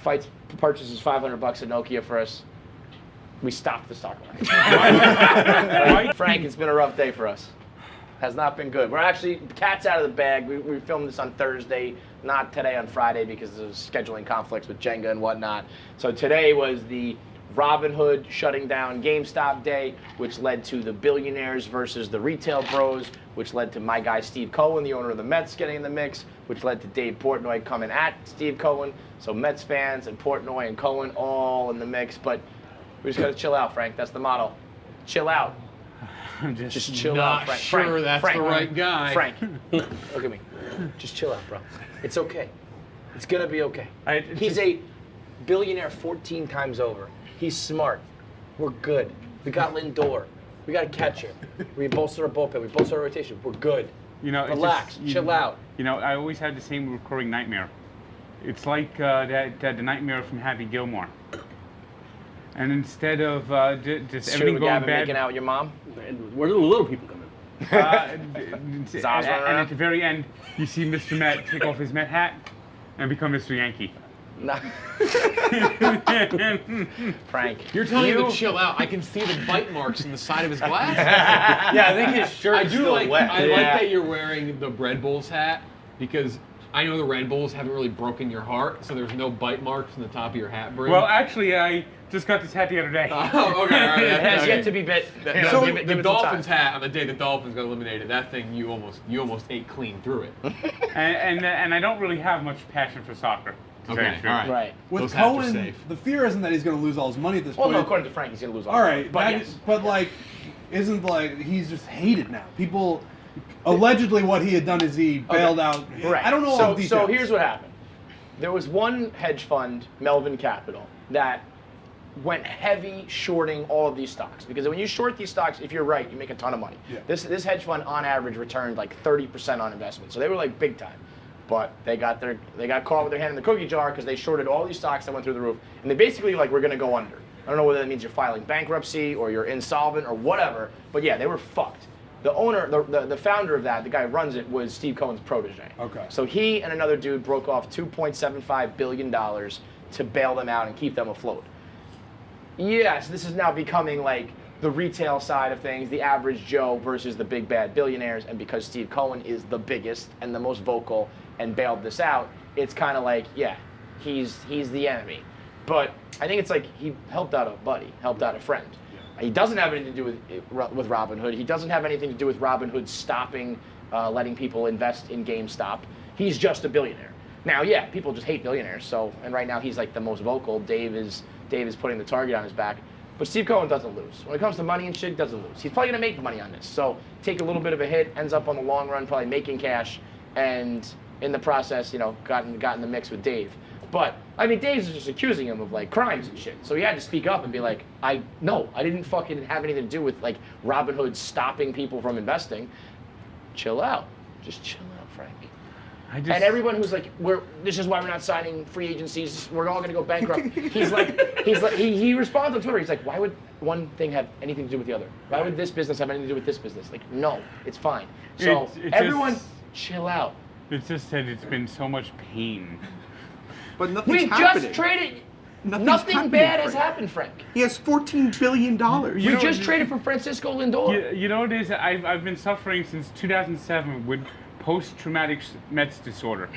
Feits purchases $500 at Nokia for us. We stopped the stock market. Frank, it's been a rough day for us. Has not been good. We're actually, the cat's out of the bag. We filmed this on Thursday, not today on Friday because of scheduling conflicts with Jenga and whatnot. So today was the Robinhood shutting down GameStop day, which led to the billionaires versus the retail bros, which led to my guy Steve Cohen, the owner of the Mets, getting in the mix, which led to Dave Portnoy coming at Steve Cohen. So Mets fans and Portnoy and Cohen all in the mix, but we just gotta chill out, Frank. That's the motto. Chill out. I'm Just chill not out, Frank. sure Frank, that's Frank, the right guy. Frank, look at me. Just chill out, bro. It's okay. It's gonna be okay. He's a billionaire 14 times over. He's smart. We're good. We got Lindor. We got a catcher. We bolstered our bullpen. We bolstered our rotation. We're good. You know, relax. Chill out. You know, I always had the same recurring nightmare. It's like the nightmare from Happy Gilmore. And instead of just everything going bad, making out with your mom. Where do the little people come in? and at the very end, you see Mr. Met take off his Met hat and become Mr. Yankee. Nah. Frank, You're telling him to chill out. I can see the bite marks in the side of his glass. Yeah, I think his shirt I is do still like. wet. I like that you're wearing the Red Bulls hat because I know the Red Bulls haven't really broken your heart, so there's no bite marks in the top of your hat brim. Well, actually, I just got this hat the other day. Oh, okay, all right. it has yet to be bit. So give it the some Dolphins time. hat on the day the Dolphins got eliminated, that thing you almost ate clean through it. and I don't really have much passion for soccer. To tell you the Okay, truth. all right. Right. With Those hats are Cohen, safe. the fear isn't that he's going to lose all his money at this Well, point. no, according to Frank, he's gonna lose all. All right, but that yes. is- but like, isn't like he's just hated now. People, allegedly, what he had done is he bailed out. Right. I don't know all So, the details. so here's what happened. There was one hedge fund, Melvin Capital, that went heavy shorting all of these stocks. Because when you short these stocks, if you're right, you make a ton of money. Yeah. This hedge fund, on average, returned like 30% on investment. So they were like big time. But they got caught with their hand in the cookie jar because they shorted all these stocks that went through the roof. And they basically like, we're going to go under. I don't know whether that means you're filing bankruptcy or you're insolvent or whatever. But yeah, they were fucked. The owner, the founder of that, the guy who runs it, was Steve Cohen's protege. Okay. So he and another dude broke off $2.75 billion to bail them out and keep them afloat. Yes, this is now becoming like the retail side of things, the average Joe versus the big bad billionaires. And because Steve Cohen is the biggest and the most vocal and bailed this out, it's kind of like, yeah, he's the enemy. But I think it's like he helped out a buddy, helped out a friend. He doesn't have anything to do with Robinhood. He doesn't have anything to do with Robinhood stopping letting people invest in GameStop. He's just a billionaire. Now, yeah, people just hate billionaires. So, and right now he's like the most vocal. Dave is putting the target on his back. But Steve Cohen doesn't lose. When it comes to money and shit, he doesn't lose. He's probably gonna make money on this. So take a little bit of a hit, ends up on the long run probably making cash, and in the process, you know, got in the mix with Dave. But I mean, Dave's just accusing him of like crimes and shit. So he had to speak up and be like, I didn't fucking have anything to do with like Robinhood stopping people from investing. Chill out. Just chill out, Frank. And everyone who's like, this is why we're not signing free agencies. We're all gonna go bankrupt. He responds on Twitter. He's like, why would one thing have anything to do with the other? Why would this business have anything to do with this business? Like, no, it's fine. So everyone, chill out. It's just that it's been so much pain. But nothing's We happening. just traded. Nothing's Nothing happening, bad has Frank. happened, Frank. He has $14 billion. We just traded for Francisco Lindor. You know what it is? I've been suffering since 2007 with post-traumatic Mets disorder.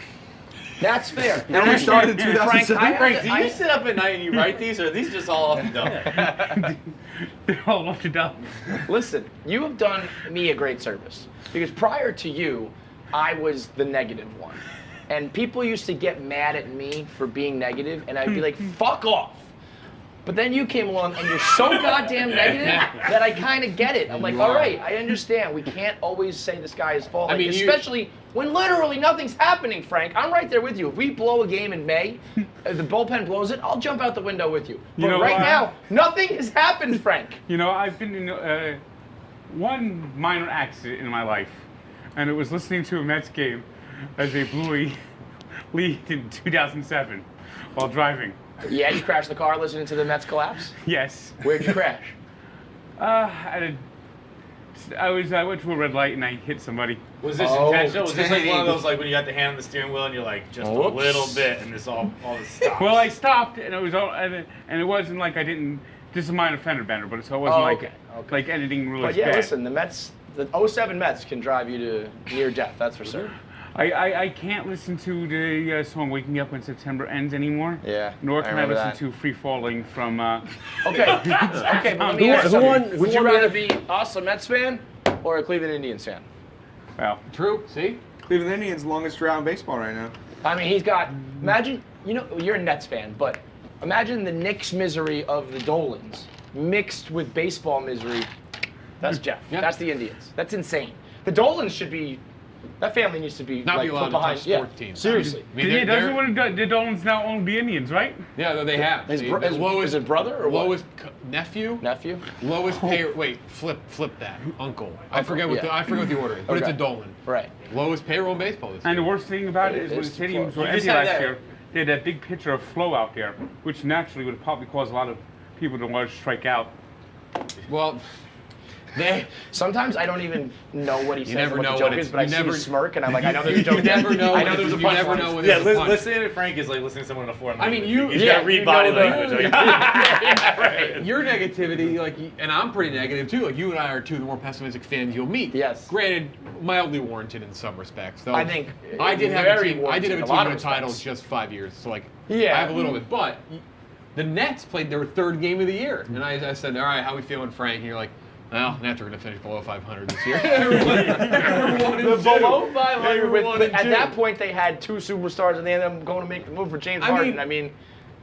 That's fair. And we started in 2007. Frank, do you sit up at night and you write these, or are these just all off the dome? They're all up to date. Listen, you have done me a great service because prior to you, I was the negative one. And people used to get mad at me for being negative, and I'd be like, fuck off. But then you came along, and you're so goddamn negative that I kind of get it. I'm like, all right, I understand. We can't always say the sky is falling, I mean, especially when literally nothing's happening, Frank. I'm right there with you. If we blow a game in May, if the bullpen blows it, I'll jump out the window with you. But right now, nothing has happened, Frank. You know, I've been in one minor accident in my life, and it was listening to a Mets game as they blew a lead in 2007 while driving. Yeah, you crashed the car listening to the Mets collapse? Yes. Where'd you crash? At I went to a red light and I hit somebody. Was this Oh, intentional? Was this like one of dang. those like when you got the hand on the steering wheel and you're like just Whoops. a little bit and this all this stops? Well, I stopped and it was all, and it wasn't like I didn't. This is a minor fender bender, but so it wasn't Oh, okay. like anything really But yeah, bad. listen, the Mets, the 07 Mets can drive you to near death. That's for certain. I can't listen to the song "Waking Up When September Ends" anymore. Yeah, Nor I can I remember listen that. to "Free Falling" from. Okay, okay, but let me ask you something. Would you rather be us, a Mets fan, or a Cleveland Indians fan? Well, True. See? Cleveland Indians longest drought in baseball right now. I mean, he's got. Imagine, you're a Nets fan, but imagine the Knicks misery of the Dolans mixed with baseball misery. That's Jeff. Yeah. That's the Indians. That's insane. The Dolans should be. That family needs to be Not like be allowed put to behind. touch Yeah, sports teams. seriously. I mean, they're- doesn't want to. The Dolans now own the Indians, right? Yeah, they have. His, See, bro- the his, lowest, is it brother or what? lowest nephew. Nephew? Lowest pay. Wait, flip that. Uncle. I forget what yeah. the order is, but it's Okay. a Dolan. Right. Lowest payroll in baseball this And the year. worst thing about it It is when the is stadiums close. were You just empty had last that- year, they had that big picture of flow out there, which naturally would probably cause a lot of people to want to strike out. Well, Sometimes I don't even know what he says never or what know the what joke it's- is, but I you see never- his smirk and I'm like, I know there's a joke. you never know. I know there's a you never punchline. know when Yeah, there's a punch. listening to Frank is like listening to someone in a foreign I mean, language. you- You yeah, gotta read you body know the- language. Like, Yeah, right. Your negativity, and I'm pretty negative too. Like you and I are two of the more pessimistic fans you'll meet. Yes. Granted, mildly warranted in some respects. Though I think I did have very a team. I warranted did have in a a team lot win a of title respects. just 5 years. So like, Yeah. I have a little bit. But the Nets played their third game of the year, and I said, all right, how we feeling, Frank? And you're like, well, Nets are going to finish below 500 this year. The below 500 with, one but and at two. that point they had two superstars and they ended up going to make the move for James Harden. I mean,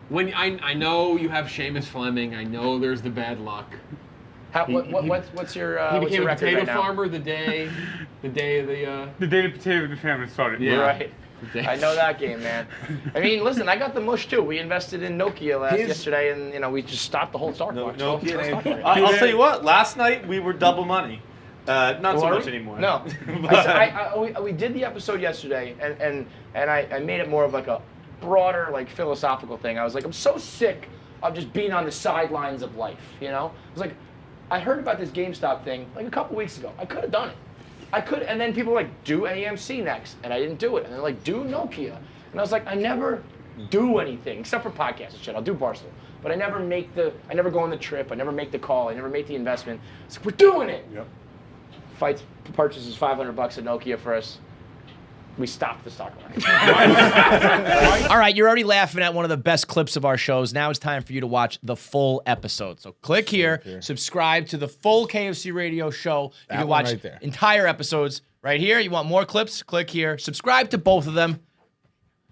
When I know you have Seamus Fleming, I know there's the bad luck. what's your He what's became your a record potato right now? farmer the day of the. The day the potato famine started. Yeah. Right. I know that game, man. I mean, listen, I got the mush too. We invested in Nokia yesterday, and we just stopped the whole stock market. no Stock kidding. market. I'll tell you what. Last night we were double money. Not so Were much we? anymore. No. We did the episode yesterday, and I made it more of like a broader, like philosophical thing. I was like, I'm so sick of just being on the sidelines of life. I was like, I heard about this GameStop thing like a couple weeks ago. I could have done it. I could, and then people were like, do AMC next, and I didn't do it. And they're like, do Nokia, and I was like, I never do anything except for podcasts and shit. I'll do Barstool, but I never go on the trip. I never make the call. I never make the investment. It's like, we're doing it. Yep. Feits purchases $500 at Nokia for us. We stopped the stock market. All right, you're already laughing at one of the best clips of our shows. Now it's time for you to watch the full episode. So click here, subscribe to the full KFC Radio show. You can one watch right there. entire episodes right here. You want more clips? Click here. Subscribe to both of them.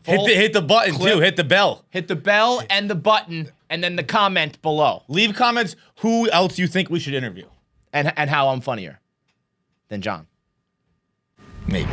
Full Hit the button clip. too. Hit the bell. Hit the bell and the button, and then the comment below. Leave comments. Who else you think we should interview? And how I'm funnier than John. Maybe.